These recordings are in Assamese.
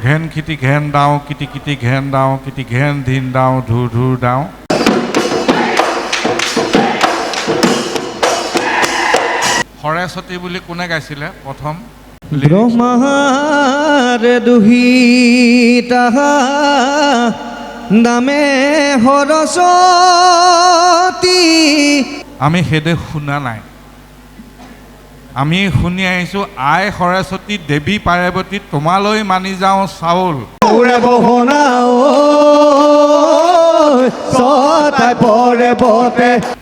ঘেন খিটি ঘেন দাওঁ কিটি কিটি ঘেন দাওঁ কিটি ঘেন ধিন দাওঁ ধুৰ ধুৰ দাওঁ। সৰস্বতী বুলি কোনে গাইছিলে প্ৰথম? ব্ৰহ্মাৰ দুহিতা নামে সৰস্বতী। আমি সেইদে শুনা নাই, আমি শুনি আহিছোঁ আই সৰস্বতী দেৱী পাৰ্বতী তোমালৈ মানি যাওঁ চাউল।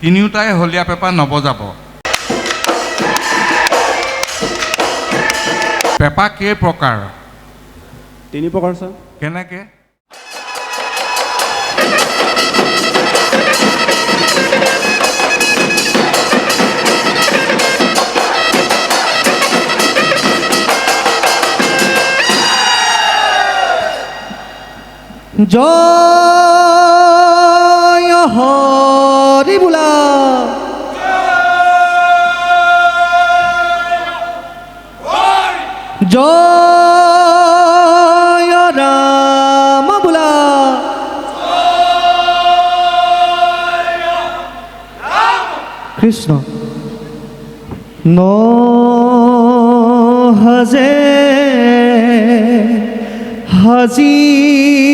তিনিওটাই হলীয়া পেঁপা নবজাব। পেঁপা কেই প্ৰকাৰ? 3 প্ৰকাৰ ছাৰ। কেনেকে? জয় হৰি বোলা, জয় ৰাম বোলা, কৃষ্ণ ন হাজে হাজিলে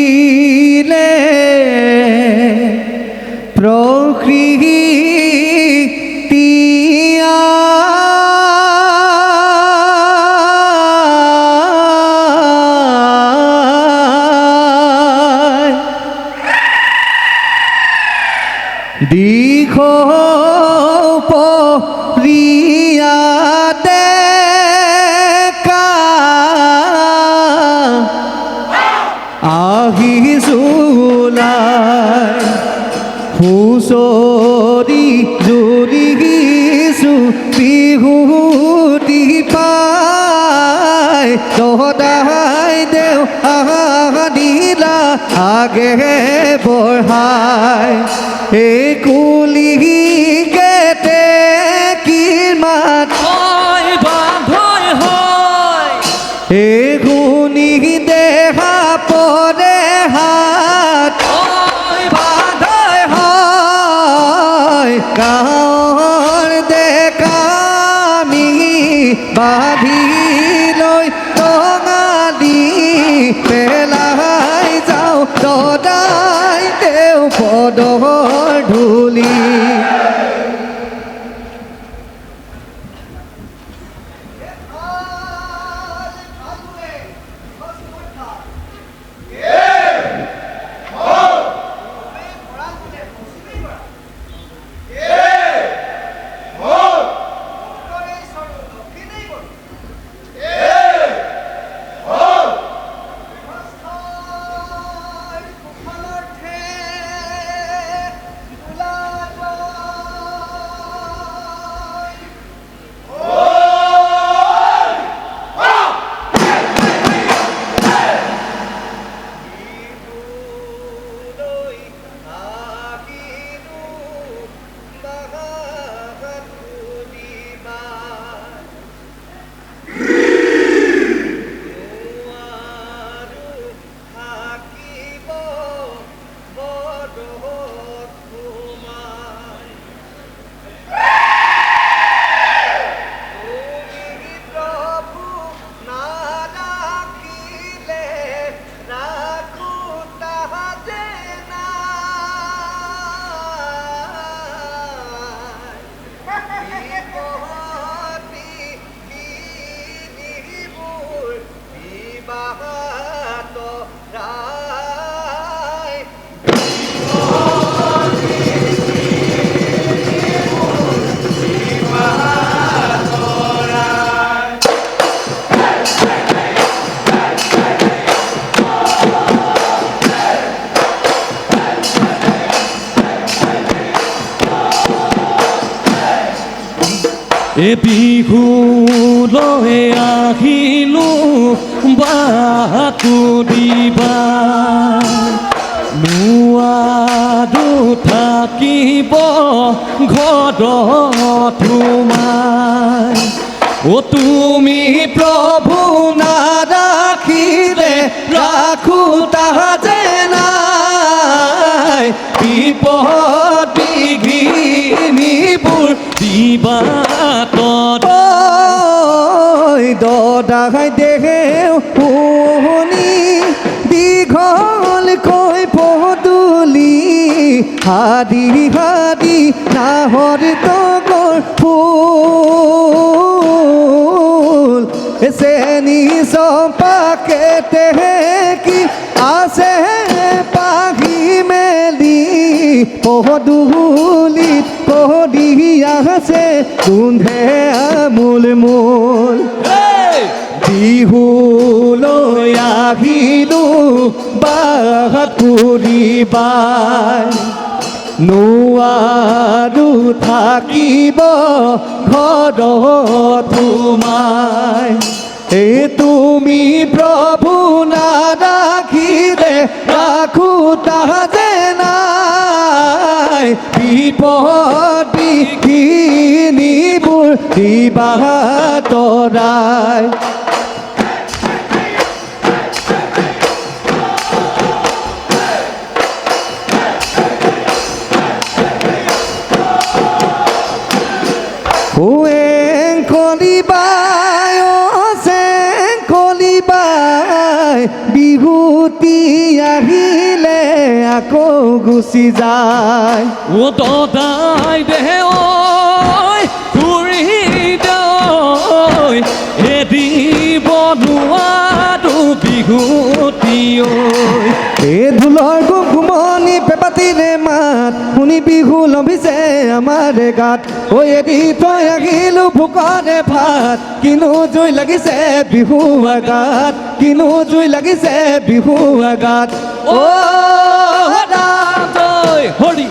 প্ৰকৃতিয়া দিশ পৰিয়াতে আহিছোলাই হুঁচৰি জুৰিছো বিহুতি পাই তহতাই দেও আদিলা আগে বঢ়াই এই কুলি কেতে কিমাত এই গুণি দেহা পৰে হাত হয় গাঁৱৰ ডেকামি বান্ধি লৈ টঙালি পেলাই যাওঁ দদাই দেও পদৰ ধূলি। এ বিহু লৈ আহিলো বাতুৰিবা নোৱাৰো থাকিব ঘৰত সোমাই। অ তুমি প্ৰভু নাৰাখিলে ৰাখো তাহা যে নাই বিপদ বিঘিনিবোৰ দিবা তত ঐ দদাই দেহেও শুনি দীঘলকৈ পদূলি হাদি হাদি নাহৰ তগৰ ফুল চেনি চম্পাকে কি আছে পাহি মেলি পদূলিত কদি আছে গোন্ধে আমোল মোল বিহুলৈ আহিলো বাহাত ফুৰিবাই নোৱাৰো থাকিব ঘৰত সোমাই এই তুমি প্ৰভু নাৰাখিলে ৰাখো তাহা যে নাই বিপদ বিঘিনিবোৰ দিবা তৰাই বিহুতি আহিলে আকৌ গুচি যায় ও দদাই দেহে ঐ ঘূৰি দৈ এদিব নোৱাৰো বিহুতি ঐ এই ঢোলৰ ঘুমনি পেপাতিৰে মাত শুনি বিহু লভিছে আমাৰ গাত ঐ এদি থৈ আহিলো ভোকৰে ভাত কিনো জুই লাগিছে বিহু আগাত কিনো জুই লাগিছে বিহু আগাত অ ৰাম জয় হৰি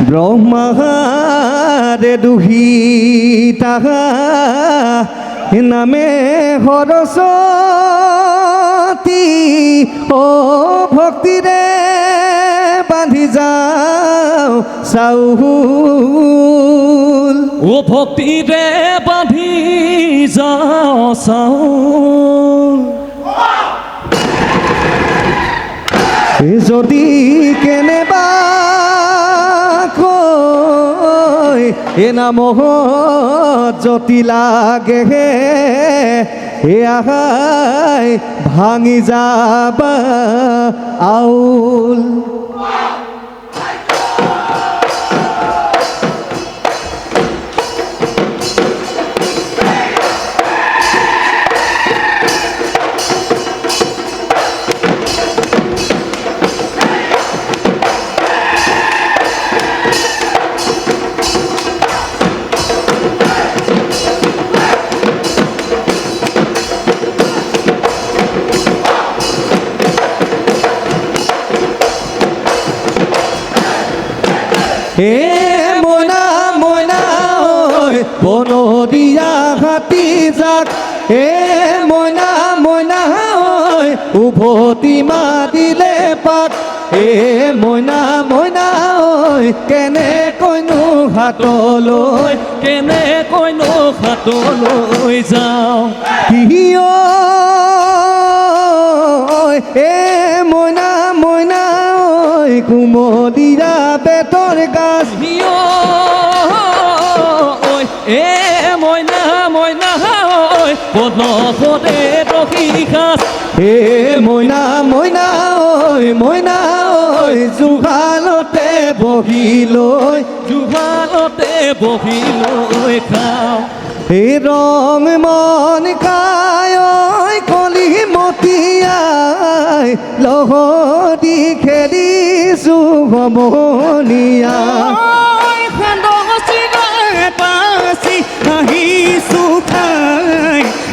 ব্ৰহ্মাৰে দুহিতা নামে সৰস্বতী ও ভক্তিৰে বান্ধি যাওঁ চাউল ও ভক্তিৰে বান্ধি যাওঁ চাউল যদি কেনেবা এ নামত জ্যোতি লাগে এয়াই ভাঙি যাবা আউল হে মইনা মইনা ঐ বনৰীয়া হাতী জাক হে মইনা মইনা ঐ উভতি মাতিলে পাক হে মইনা মইনা ঐ কেনেকৈনো হাতলৈ কেনেকৈনো হাতলৈ যাওঁ কিয় এ মইনা মইনা ঐ কুমলীয়া পেটৰ গাছ ঐ এ মইনা মইনা ঐ পদপদে ৰখি খাচ হে মইনা মইনা মইনা জুহালতে বহিলৈ জুহালতে বহিলৈ খাওঁ হে ৰং মন কায় কলি মতিয়াই লহদি খেলিছো সমনীয়া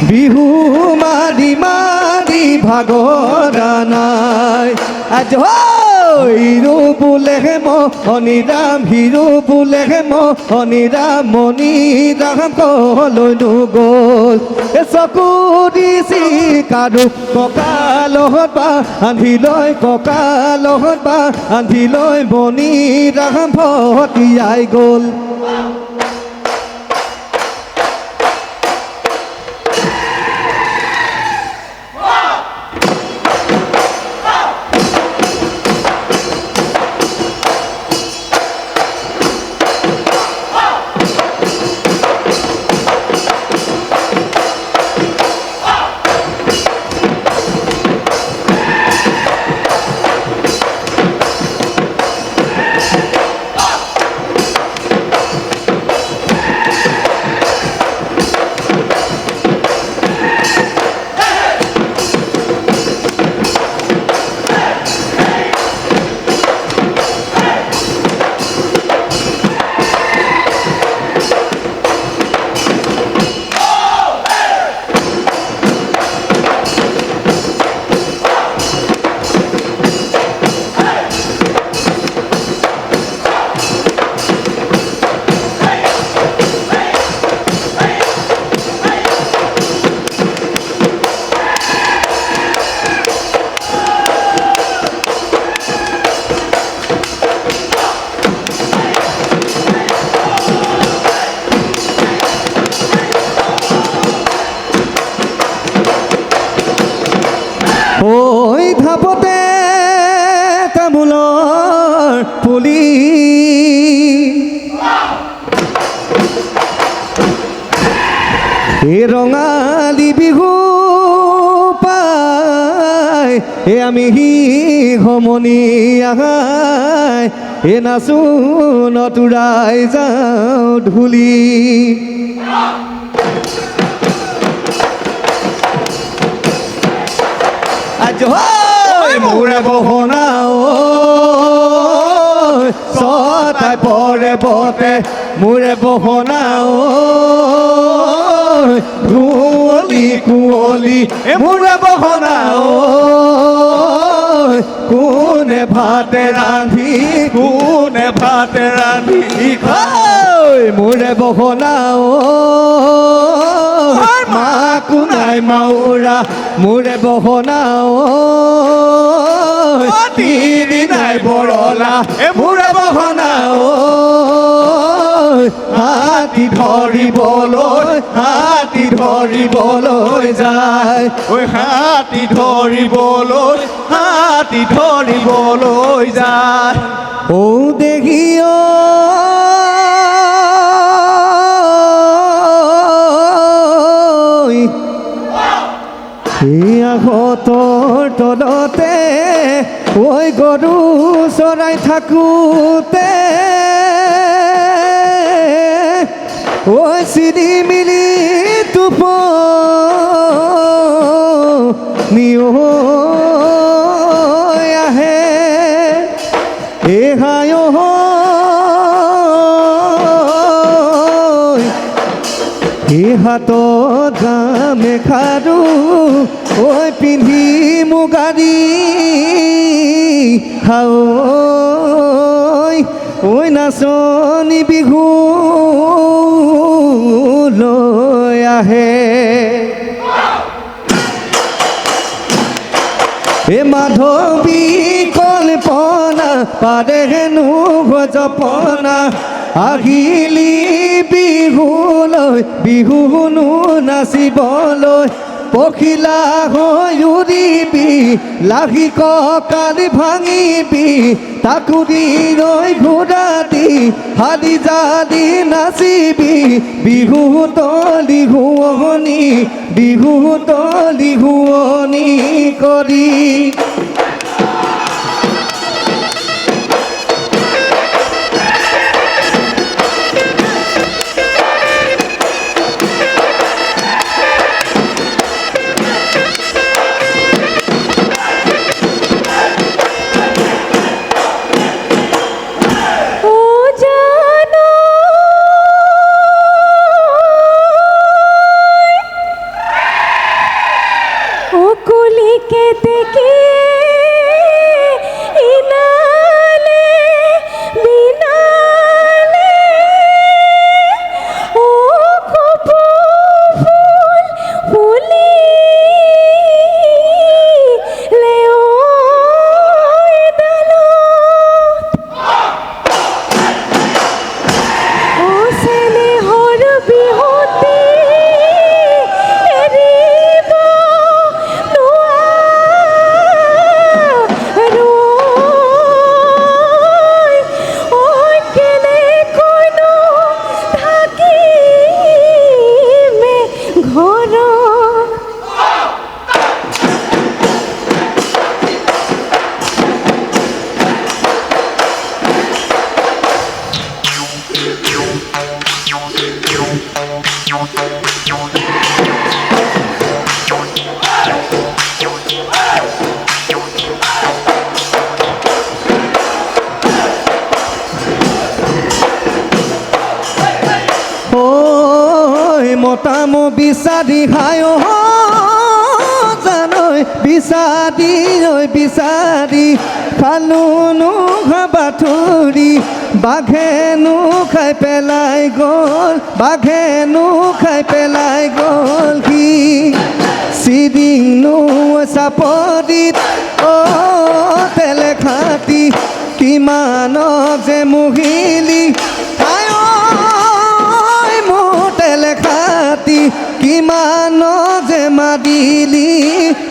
বিহু মাৰি মাৰি ভাগৰা নাই আজ হিৰো বোলে মণিৰাম হিৰো বোলে মণিৰাম মণিৰাম কলৈ গ'ল চকু দিছি কাৰো ককা লগত বা আন্ধি লৈ ককা লগত বা আন্ধি লৈ বনি ৰাম ভটিয়াই গ'ল ঐ ধাপতে তামোলৰ পুলি এই ৰঙালী বিহু পাই আমি সমনি আহাই নাচো নতুৰাই যাওঁ ধূলি মোৰে বহনা ছটাই পৰে বতে মোৰে বহনা কুঁৱলী কুঁৱলী মোৰে বহনা কোনে ভাতে ৰান্ধি খায় মোৰে বহনা মাকো নাই মাউৰা মোৰে বহনা তিনি নাই বৰলা মোৰে বহনা হাতী ধৰিবলৈ যায় ঐ হাতী ধৰিবলৈ যায় ঔ দেখিও আগতৰ তলতে ঐ গৰু চৰাই থাকোঁতে ঐ চিৰি মিলি টোপনি আহে এহাই হাতত গামেখাৰু ঐ পিন্ধি মুগাৰী ঐ নাচনি বিহু লৈ আহে মাধৱী কল্পনা পাৰে হেনো জপনা আহিলি বিহুনো নাচিবলৈ পখিলা হৈ উৰিবি লাহি কঁকাল ভাঙিবি তাকুৰি ৰৈ ঘোঁৰা দি হালি জালি নাচিবি বিহু তলি শুৱনি কৰি के देखिए মতাম বিচাৰি হায় জানৈ বিচাৰি ঐ বিচাৰি খালোনো বাথুৰি বাঘেনো খাই পেলাই গ'ল বাঘেনো খাই পেলাই গ'ল সি চিৰিংনো চাপৰিত তেলে খাটি কিমানক যে মুহিলি আই মোৰ তেলে খাটি কিমানক যে মাদিলি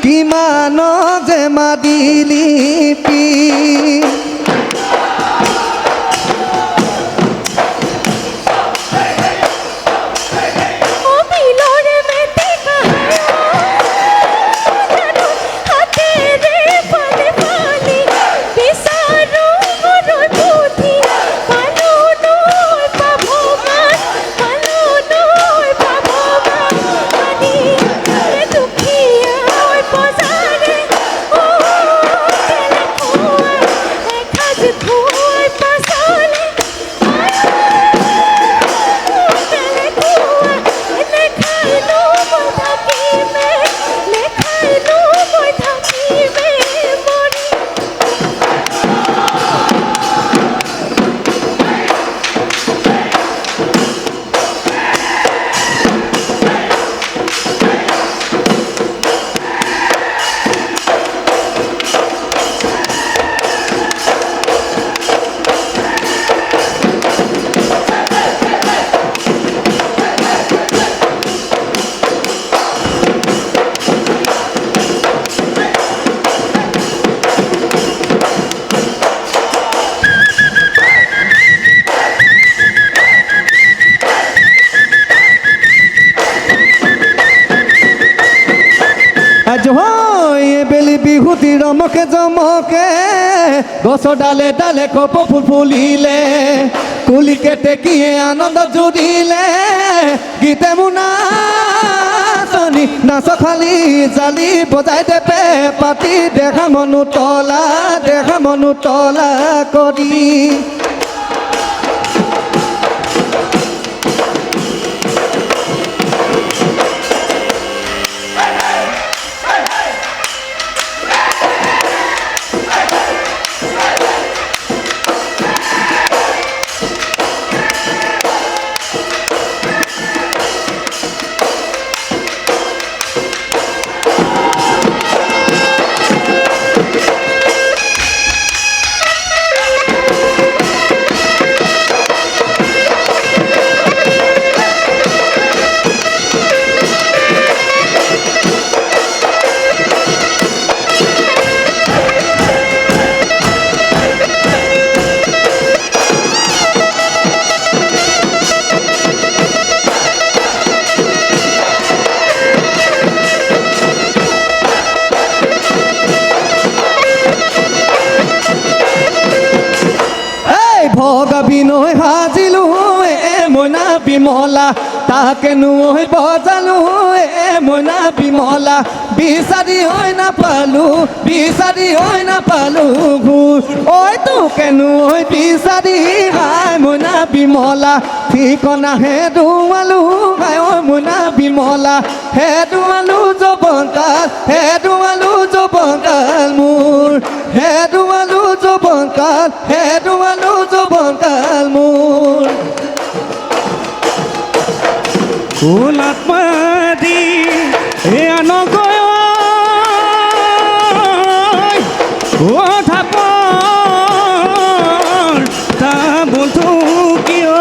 কিমানক যে মাদিলি পি বেলি বিহুতি ৰমকে জমকে গছৰ ডালে ডালে কপ ফুল ফুলিলে কুলিকে টেকিয়ে আনন্দ জুৰিলে গীতে মোনা চনি নাচ খালি জালি বজাই দেপে পাতি দেখা মনো তলা কৰি ভগা বিনয় হাজিলো মইনা বিমলা তাকে নৈ বজালো মইনা বিমলা বিচাৰি হৈ নাপালো ঘূৰ ঐ তোকে নৈ বিচাৰি হাই মইনা বিমলা ঠিকনা হেৰুৱালো হাই ঐ মইনা বিমলা হেৰুৱালো যৌৱন কাল মোৰ হেৰুৱালো যৌৱন কাল মোৰ ফুলাত মাদি এয়া নগয় থাপৰ তা বন্ধু কিয়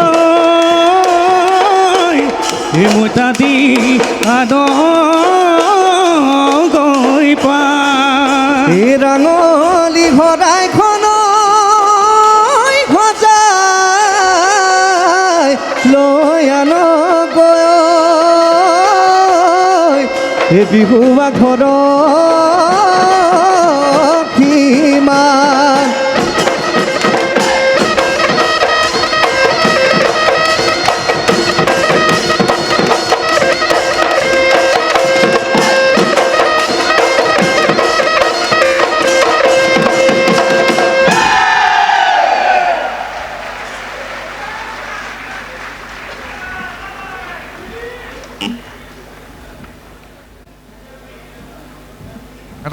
মই তাদি গৈ পা এই ৰাঙলী ঘৰাইখন লৈ আন গৈ এই বিহুৱা ঘৰ কিমান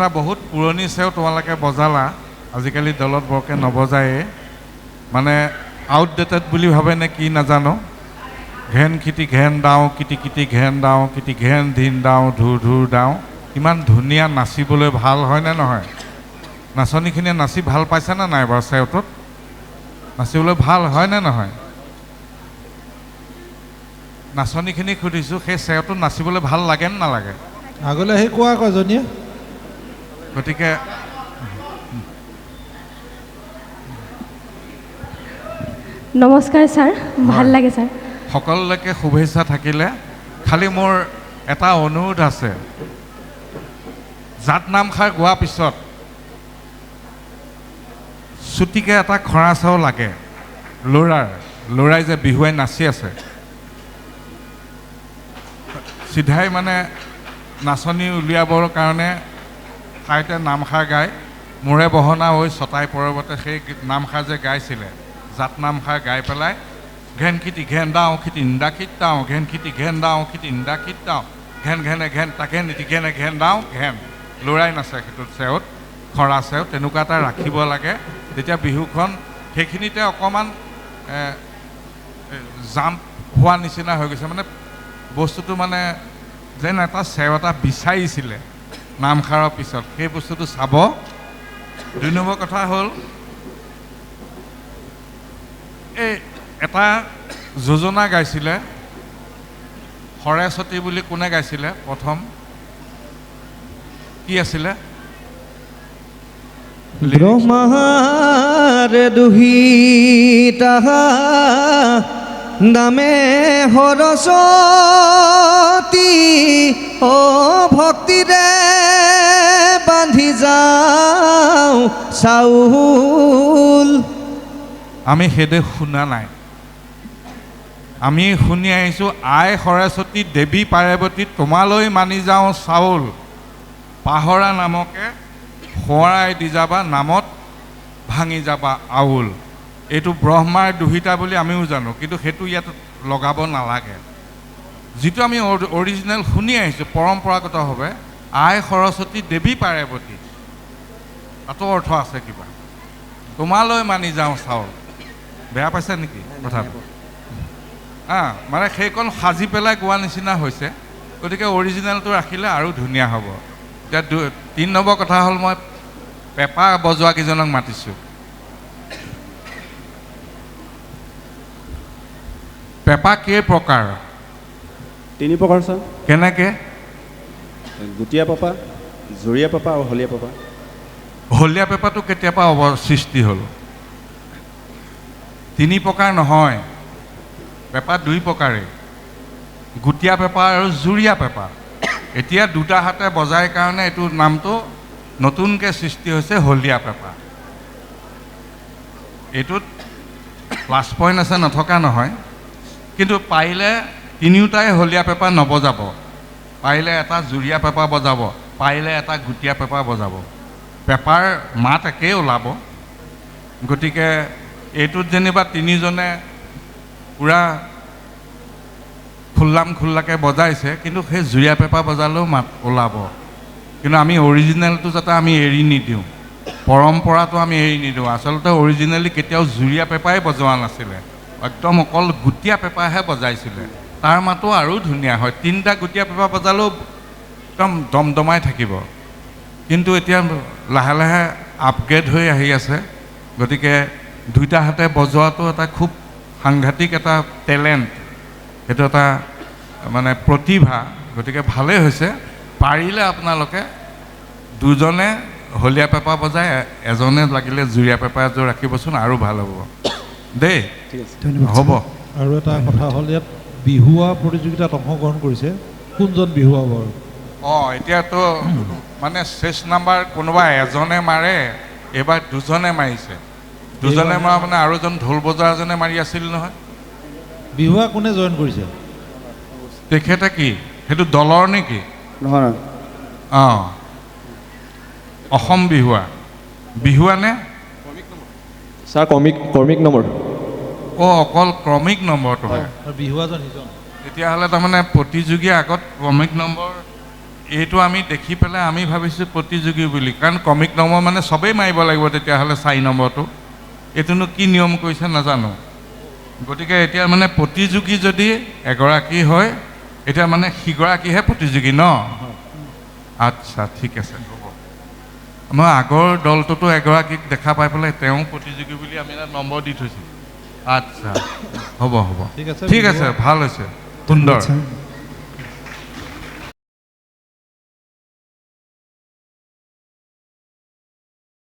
এটা বহুত পুৰণি চেও তোমালোকে বজালা, আজিকালি দলত বৰকৈ নবজায়ে, মানে আউটডেটেড বুলি ভাবে নে কি নাজানো। ঘেন খিটি ঘেন দাওঁ, কিটি কিটি ঘেন দাওঁ, কিটি ঘেন ধিন দাওঁ, ধুৰ ধুৰ দাওঁ। ইমান ধুনীয়া, নাচিবলৈ ভাল হয়নে নহয়? নাচনীখিনিয়ে নাচি ভাল পাইছেনে নাই বাৰু? চেওটোত নাচিবলৈ ভাল হয়নে নহয়? নাচনীখিনিক সুধিছোঁ, সেই চেওটোত নাচিবলৈ ভাল লাগে নে নালাগে? আগলৈ আহি কোৱা আকৌ এজনীয়ে। গতিকে নমস্কাৰ ছাৰ, ভাল লাগে ছাৰ। সকলোলৈকে শুভেচ্ছা থাকিলে। খালি মোৰ এটা অনুৰোধ আছে, জাত নামষাৰ গোৱাৰ পিছত চুটিকৈ এটা খৰা চাও লাগে। ল'ৰাই যে বিহুৱাই নাচি আছে, চিধাই মানে নাচনি উলিয়াবৰ কাৰণে ঠাইতে নামষাৰ গায়, মোৰে বহনা হৈ ছটাই পৰৱতে সেই নামষাৰ যে গাইছিলে, জাত নামষাৰ গাই পেলাই ঘেন খিটি ঘেন দাওঁ, খিটি নিন্দা খিত দাওঁ, ঘেন খিটি ঘেন দাওঁ, খিটি নিন্দা খিত দাওঁ, ঘেন ঘেনে ঘেন তাকে নীতি ঘেনে ঘেন দাওঁ ঘেন। ল'ৰাই নাচে সেইটোত চেওত, খৰা চেও তেনেকুৱা এটা ৰাখিব লাগে। তেতিয়া বিহুখন সেইখিনিতে অকণমান জাম্প হোৱা নিচিনা হৈ গৈছে, মানে বস্তুটো মানে যেন এটা চেও এটা বিচাৰিছিলে নামষাৰৰ পিছত, সেই বস্তুটো চাব। 2 নম্বৰ কথা হ'ল, এই এটা যোজনা গাইছিলে সৰেস্বতী বুলি, কোনে গাইছিলে প্ৰথম? কি আছিলে? ব্ৰহ্মাৰ দুহিতা নামে সৰস্বতী, অ ভক্তিৰে বান্ধি যাওঁ চাউল। আমি সেইদেশ শুনা নাই, আমি শুনি আহিছোঁ আই সৰস্বতী দেৱী পাৰ্বতী তোমালৈ মানি যাওঁ চাউল, পাহৰা নামকে সোঁৱৰাই দি যাবা, নামত ভাঙি যাবা আউল। এইটো ব্ৰহ্মাৰ দুহিতা বুলি আমিও জানো, কিন্তু সেইটো ইয়াত লগাব নালাগে। যিটো আমি অৰিজিনেল শুনি আহিছোঁ পৰম্পৰাগতভাৱে, আই সৰস্বতী দেৱী পাৰ্বতী, তাতো অৰ্থ আছে কিবা। তোমালৈ মানি যাওঁ চাউল, বেয়া পাইছে নেকি কথাটো? মানে সেইকণ সাজি পেলাই গোৱা নিচিনা হৈছে। গতিকে অৰিজিনেলটো ৰাখিলে আৰু ধুনীয়া হ'ব। এতিয়া 3 নম্বৰ কথা হ'ল, মই পেঁপা বজোৱা কেইজনক মাতিছোঁ। পেঁপা কেই প্ৰকাৰ? 3 প্ৰকাৰ ছাৰ। কেনেকৈ? গুটীয়া পেঁপা, জুৰীয়া পেঁপা আৰু হলীয়া পেঁপা। হলীয়া পেঁপাটো কেতিয়াবা সৃষ্টি হ'ল? 3 প্ৰকাৰ নহয়, পেঁপা 2 প্ৰকাৰেই, গুটীয়া পেঁপা আৰু জুৰীয়া পেঁপা। এতিয়া 2টা হাতে বজাই কাৰণে এইটো নামটো নতুনকৈ সৃষ্টি হৈছে হলীয়া পেঁপা। এইটোত প্লাছ পইণ্ট আছে, নথকা নহয়, কিন্তু পাৰিলে 3টাই হলীয়া পেঁপা নবজাব, পাৰিলে এটা জুৰীয়া পেঁপা বজাব, পাৰিলে এটা গুটীয়া পেঁপা বজাব। পেঁপাৰ মাত একেই ওলাব। গতিকে এইটোত যেনিবা 3জনে পূৰা খোল্লাম খোল্লাকৈ বজাইছে, কিন্তু সেই জুৰীয়া পেঁপা বজালেও মাত ওলাব। কিন্তু আমি অৰিজিনেলটো যাতে আমি এৰি নিদিওঁ, পৰম্পৰাটো আমি এৰি নিদিওঁ। আচলতে অৰিজিনেলি কেতিয়াও জুৰীয়া পেঁপাই বজোৱা নাছিলে, একদম অকল গুটীয়া পেঁপাহে বজাইছিলে। তাৰ মাতো আৰু ধুনীয়া হয়, 3টা গুটীয়া পেঁপা বজালেও একদম দমদমাই থাকিব। কিন্তু এতিয়া লাহে লাহে আপগ্ৰেড হৈ আহি আছে। গতিকে 2টা হাতে বজোৱাটো এটা খুব সাংঘাতিক এটা টেলেণ্ট, সেইটো এটা মানে প্ৰতিভা। গতিকে ভালেই হৈছে। পাৰিলে আপোনালোকে 2জনে হলীয়া পেঁপা বজাই, এজনে লাগিলে জুৰীয়া পেঁপা এযোৰ ৰাখিবচোন, আৰু ভাল হ'ব দেই। হ'ব। আৰু এটা কথা হ'ল, ইয়াত বিহুৱা প্ৰতিযোগিতাত অংশগ্ৰহণ কৰিছে কোনজন বিহুৱা বাৰু? এতিয়াতো মানে শেষ নাম্বাৰ কোনোবা এজনে মাৰে, এইবাৰ 2জনে মাৰিছে। 2জনে মৰা মানে আৰু এজন ঢোল বজোৱা এজনে মাৰি আছিল নহয়। বিহুৱা কোনে জইন কৰিছে? তেখেতে কি সেইটো দলৰ নেকি? নহয়, অসম বিহুৱা নে ছাৰ? কৰ্মিক নম্বৰ। অকল ক্ৰমিক নম্বৰটো হয়। বিহুৱাজন সিজন। তেতিয়াহ'লে তাৰমানে প্ৰতিযোগীৰ আগত ক্ৰমিক নম্বৰ এইটো আমি দেখি পেলাই আমি ভাবিছোঁ প্ৰতিযোগী বুলি, কাৰণ কমিক নম্বৰ মানে চবেই মাৰিব লাগিব তেতিয়াহ'লে 4 নম্বৰটো। এইটোনো কি নিয়ম কৰিছে নাজানো। গতিকে এতিয়া মানে প্ৰতিযোগী যদি এগৰাকী হয়, এতিয়া মানে সিগৰাকীহে প্ৰতিযোগী ন? আচ্ছা, ঠিক আছে, হ'ব। মই আগৰ দলটোতো এগৰাকীক দেখা পাই পেলাই তেওঁ প্ৰতিযোগী বুলি আমি এটা নম্বৰ দি থৈছোঁ। আচ্ছা, হ'ব ঠিক আছে, ঠিক আছে, ভাল হৈছে, সুন্দৰ। আচ্ছা।